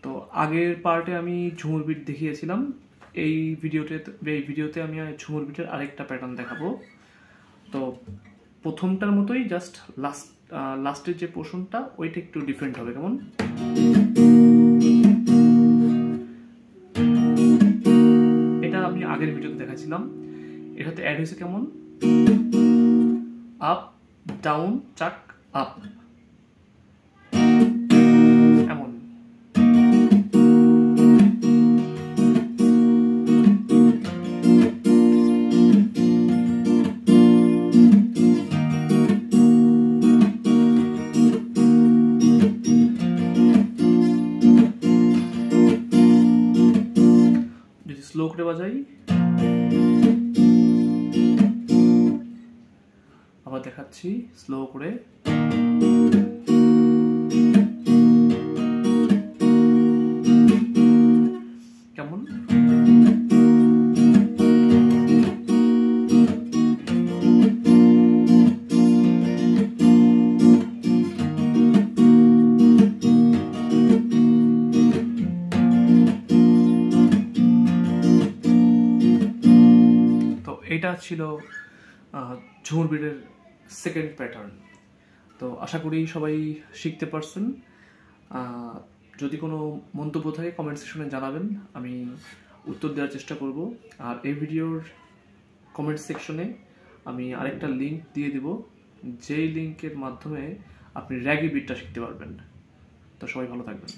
তো আগের পার্টে আমি ঝুমুর বিট দেখিয়েছিলাম, এই ভিডিওতে আমি ঝুমুর বিটের আরেকটা প্যাটার্ন দেখাবো। তো প্রথমটার মতোই, জাস্ট লাস্টের যে পোর্শনটা ওইটা একটু ডিফারেন্ট হবে। কেমন, এটা আমি আগের ভিডিওতে দেখাচ্ছিলাম, এটাতে অ্যাড হয়েছে কেমন, আপ ডাউন চাক আপ, এমন। যদি স্লো করে বাজাই, আবার দেখাচ্ছি স্লো করে, কেমন। তো এটা ছিল ঝুমুর বিটের সেকেন্ড প্যাটার্ন। তো আশা করি সবাই শিখতে পারছেন। যদি কোনো মন্তব্য থাকে কমেন্ট সেকশনে জানাবেন, আমি উত্তর দেওয়ার চেষ্টা করব। আর এই ভিডিওর কমেন্ট সেকশনে আমি আরেকটা লিঙ্ক দিয়ে দিব, যেই লিঙ্কের মাধ্যমে আপনি র্যাগি বিটটা শিখতে পারবেন। তো সবাই ভালো থাকবেন।